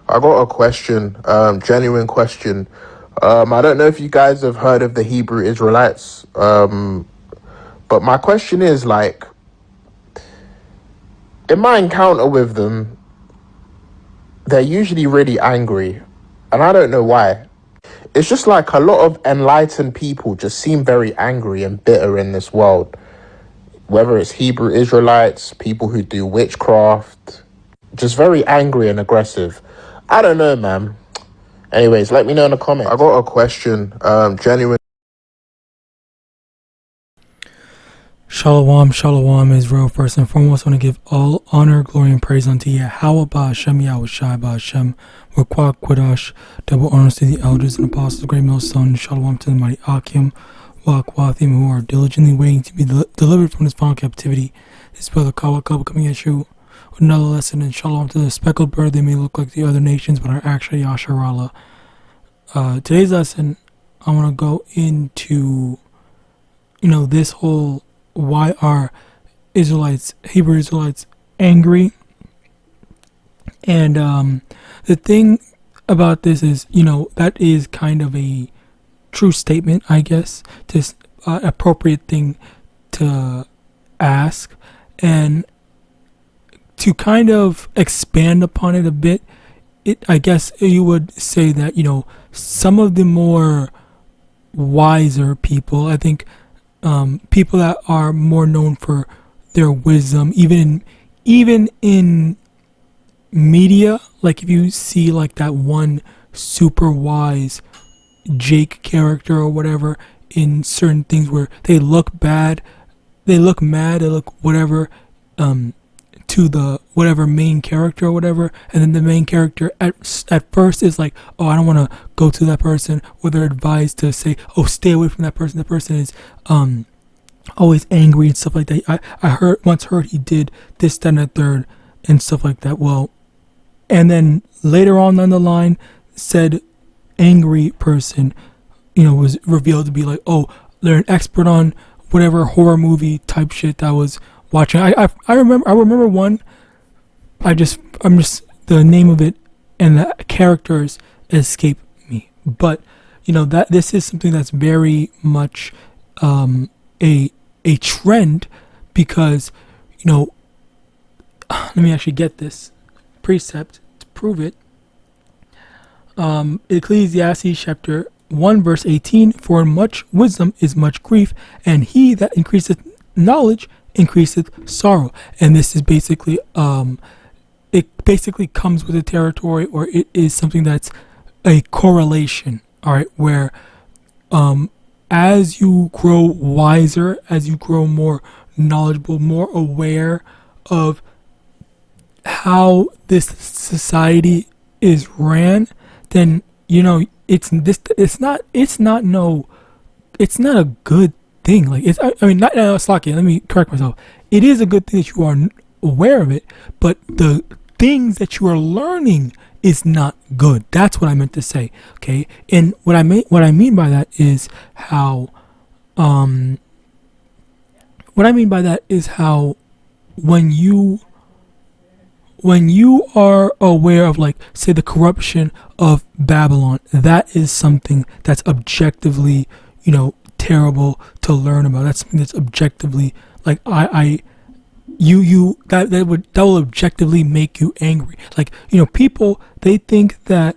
I got a question, genuine question. I don't know if you guys have heard of the Hebrew Israelites, but my question is like, in my encounter with them, they're usually really angry, and I don't know why. It's just like a lot of enlightened people just seem very angry and bitter in this world. Whether it's Hebrew Israelites, people who do witchcraft, just very angry and aggressive. I don't know, man. Anyways, let me know in the comments. I got a question, genuine. Shalom, shalom, Israel. First and foremost, I want to give all honor, glory, and praise unto YAHAWAH, YAHAWASHI, Rakwah, Quadash, double honors to the elders and apostles, great millstone, shalom to the mighty Akim, Wakwathim, who are diligently waiting to be delivered from this final captivity. This is Brother Kawakaba coming at you with another lesson, and shalom to the speckled bird. They may look like the other nations, but are actually Yasharallah. Today's lesson, I want to go into, this whole why are Hebrew Israelites angry? And the thing about this is, that is kind of a true statement, I guess, just appropriate thing to ask. And to kind of expand upon it a bit, I guess you would say that, some of the more wiser people, I think, people that are more known for their wisdom, even in media, like if you see like that one super wise Jake character or whatever in certain things where they look bad, they look mad, they look whatever, to the whatever main character or whatever, and then the main character at first is like, oh, I don't want to go to that person, or they're advised to say, oh, stay away from that person. The person is always angry and stuff like that. I once heard he did this, that, and the third and stuff like that. Well, and then later on down the line, said angry person, was revealed to be like, oh, they're an expert on whatever horror movie type shit that was watching. I remember one. I'm just the name of it and the characters escape me. But that this is something that's very much a trend, because let me actually get this precept to prove it. Ecclesiastes chapter 1 verse 18, for much wisdom is much grief, and he that increaseth knowledge increaseth sorrow. And this is basically it basically comes with the territory, or it is something that's a correlation, all right, where as you grow wiser, as you grow more knowledgeable, more aware of how this society is ran, then it's not a good thing. Like let me correct myself. It is a good thing that you are aware of it, but the things that you are learning is not good. That's what I meant to say. Okay, and what I mean by that is how when you are aware of, like, say, the corruption of Babylon, that is something that's objectively, terrible to learn about. That's something that's objectively, like, that will objectively make you angry. Like, people, they think that,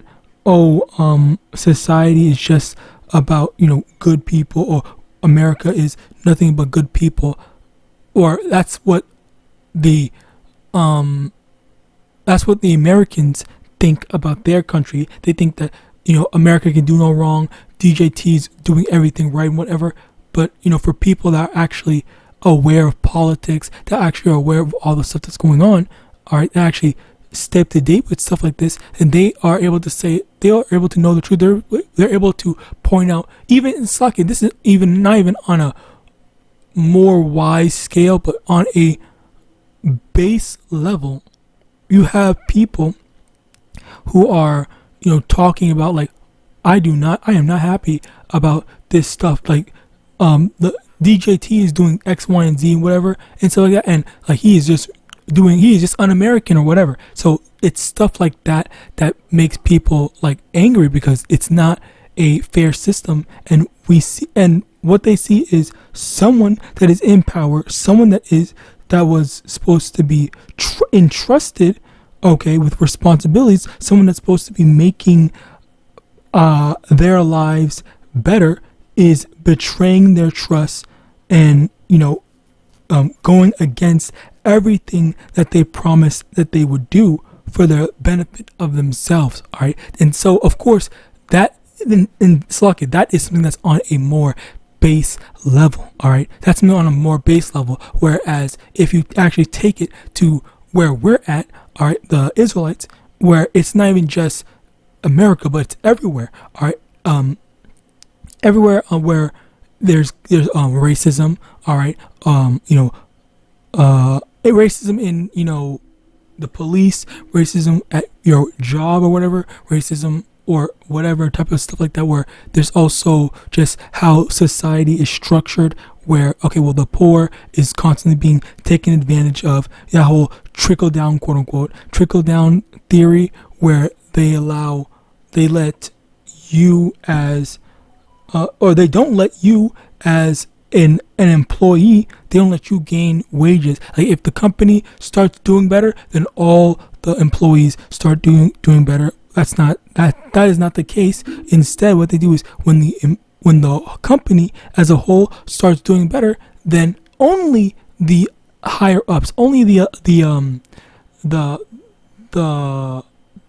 society is just about, good people, or America is nothing but good people, or that's what the Americans think about their country. They think that, America can do no wrong, DJT's doing everything right and whatever. But, for people that are actually aware of politics, that actually are aware of all the stuff that's going on, all right, that actually stay up to date with stuff like this, and they are able to know the truth. They're able to point out, even in Slaki, this is not even on a more wise scale, but on a base level, you have people who are, talking about, like, I am not happy about this stuff. Like, the DJT is doing X, Y, and Z, whatever, and stuff like that. And like, he is just un-American or whatever. So it's stuff like that that makes people like angry, because it's not a fair system. And we see, and what they see is someone that is in power, someone that was supposed to be entrusted, okay, with responsibilities, someone that's supposed to be making their lives better, is betraying their trust and, going against everything that they promised that they would do for the benefit of themselves. All right. And so, of course, that in Slovakia, that is something that's on a more base level. All right. That's on a more base level. Whereas if you actually take it to where we're at, all right, the Israelites, where it's not even just America, but it's everywhere. All right. Everywhere where there's racism. All right. Racism in, the police, racism at your job or whatever, racism or whatever type of stuff like that, where there's also just how society is structured, where, okay, well, the poor is constantly being taken advantage of. That whole trickle down, quote unquote, trickle down theory, where they let you as, or they don't let you as an employee, they don't let you gain wages. Like, if the company starts doing better, then all the employees start doing better. That is not the case. Instead, what they do is when the company as a whole starts doing better, then only the higher ups, only the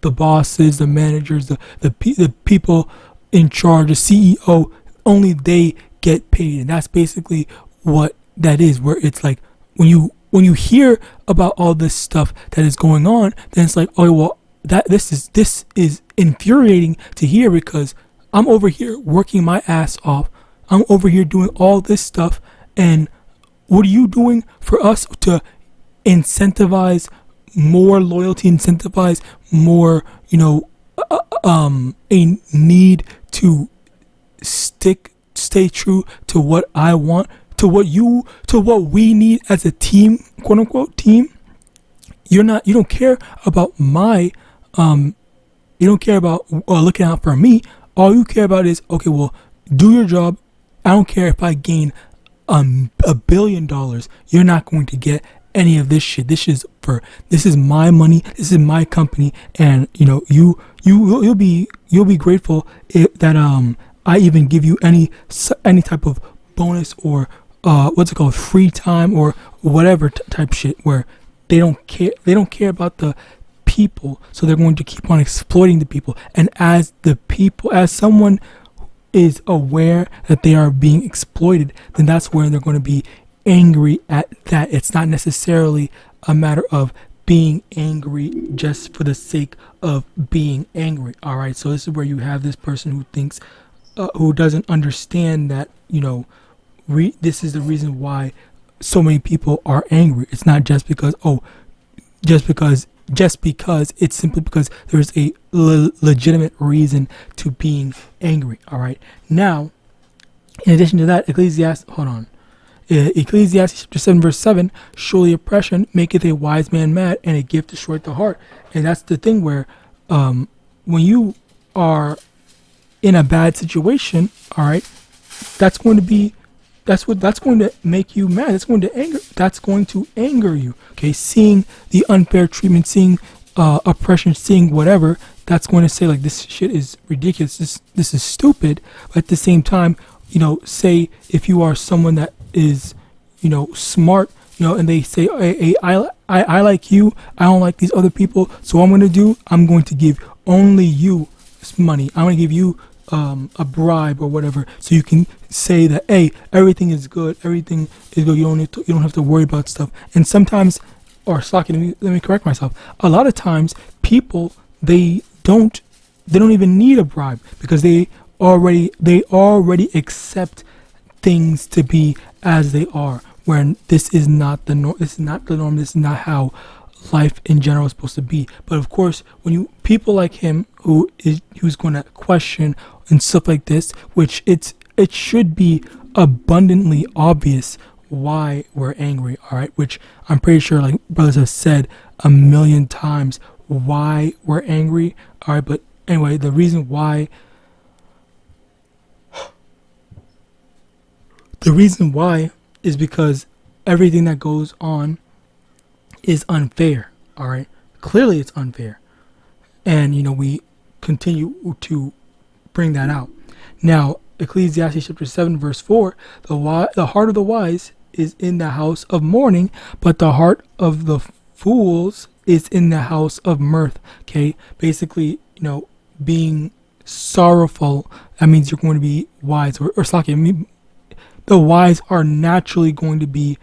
bosses, the managers, the people in charge, the CEO, only they get paid. And that's basically what that is, where it's like when you hear about all this stuff that is going on, then it's like, oh well, this is infuriating to hear, because I'm over here working my ass off, I'm over here doing all this stuff, and what are you doing for us to incentivize more loyalty, incentivize more, a need to stay true to what I want, to what we need as a team, quote unquote team. You don't care about my, you don't care about looking out for me. All you care about is, okay, well, do your job. I don't care if I gain $1 billion. You're not going to get any of this shit. This is my money. This is my company, and you'll be grateful that I even give you any type of bonus or what's it called, free time or whatever type shit, where they don't care about the people, so they're going to keep on exploiting the people. And as someone is aware that they are being exploited, then that's where they're going to be angry at that. It's not necessarily a matter of being angry just for the sake of being angry. All right, so this is where you have this person who thinks, who doesn't understand that, this is the reason why so many people are angry. It's not just because, it's simply because there's a legitimate reason to being angry. All right. Now, in addition to that, Ecclesiastes chapter 7 verse 7, surely oppression maketh a wise man mad, and a gift destroyeth the heart. And that's the thing, where when you are in a bad situation, all right, that's going to make you mad. That's going to anger you. Okay, seeing the unfair treatment, seeing oppression, seeing whatever, that's going to say, like, this shit is ridiculous. This is stupid. But at the same time, say if you are someone that is, smart, and they say, hey, I like you, I don't like these other people, so what I'm going to give only you money. I'm going to give you a bribe or whatever, so you can say that, hey, everything is good. You don't have to worry about stuff. And sometimes, or let me correct myself. A lot of times, people, they don't even need a bribe, because they already accept things to be as they are. Where this is not the norm. This is not the norm. This is not how life in general is supposed to be. But of course, when people like him, who's going to question and stuff like this, which it should be abundantly obvious why we're angry, all right? Which I'm pretty sure, like brothers have said a million times, why we're angry. All right, but anyway, the reason why is because everything that goes on is unfair. All right, clearly it's unfair, and we continue to bring that out. Now, Ecclesiastes chapter 7 verse 4, the heart of the wise is in the house of mourning, but the heart of the fools is in the house of mirth. Okay, basically, being sorrowful, that means you're going to be wise, or slaki. The wise are naturally going to be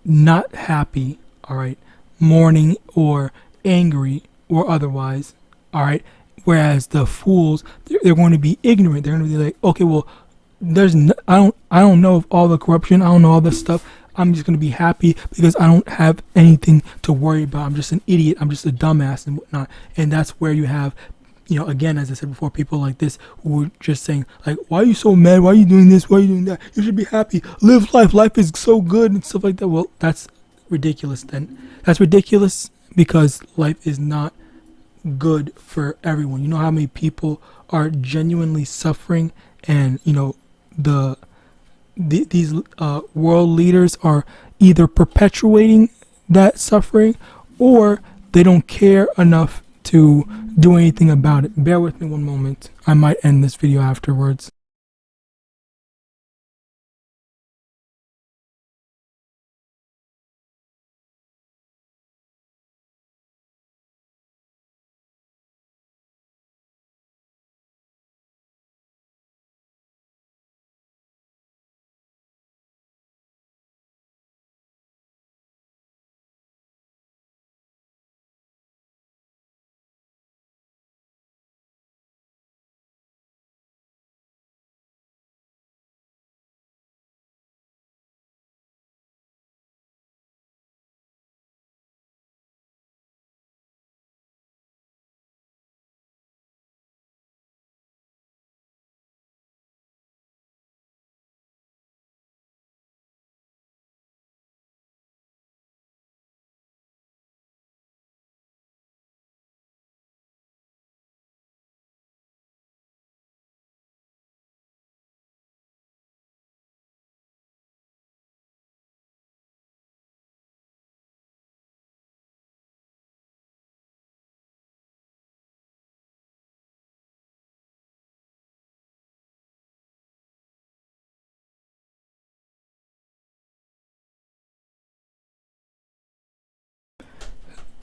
not happy, all right, mourning or angry or otherwise, all right. Whereas the fools, they're going to be ignorant. They're going to be like, okay, well, I don't know of all the corruption. I don't know all this stuff. I'm just going to be happy because I don't have anything to worry about. I'm just an idiot. I'm just a dumbass and whatnot. And that's where you have, again, as I said before, people like this who are just saying, like, why are you so mad? Why are you doing this? Why are you doing that? You should be happy. Live life. Life is so good and stuff like that. Well, that's ridiculous then. That's ridiculous because life is not good for everyone. You know how many people are genuinely suffering, and these world leaders are either perpetuating that suffering or they don't care enough to do anything about it. Bear with me one moment. I might end this video afterwards.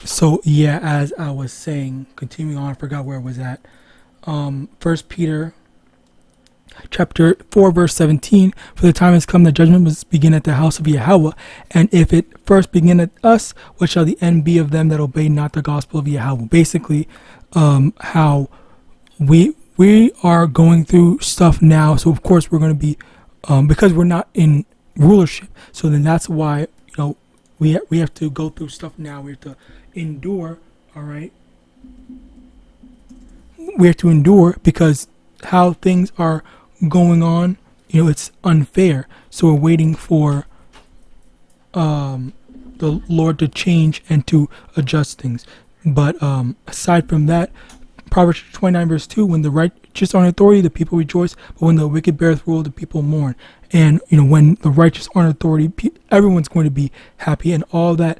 So yeah, as I was saying, continuing on, I forgot where I was at. First Peter chapter 4 verse 17, for the time has come that judgment must begin at the house of Yahawah, and if it first begin at us, what shall the end be of them that obey not the gospel of Yahawah? Basically, how we are going through stuff now, so of course we're going to be because we're not in rulership, so then that's why we have to go through stuff now. We have to endure. All right, we have to endure because how things are going on, it's unfair. So we're waiting for the Lord to change and to adjust things. But aside from that, Proverbs 29 verse 2, when the righteous are in authority, the people rejoice, but when the wicked beareth rule, the people mourn. And when the righteous are in authority, everyone's going to be happy, and all that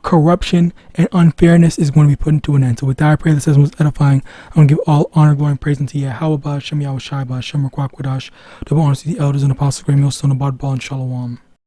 corruption and unfairness is going to be put into an end. So with that, I pray this session was edifying. I'm going to give all honor, glory, and praise unto YAHAWAH, YAHAWASHI, YAHAWASHI, double honor to the elders and apostles, great millstone, abad, ball, and shalom.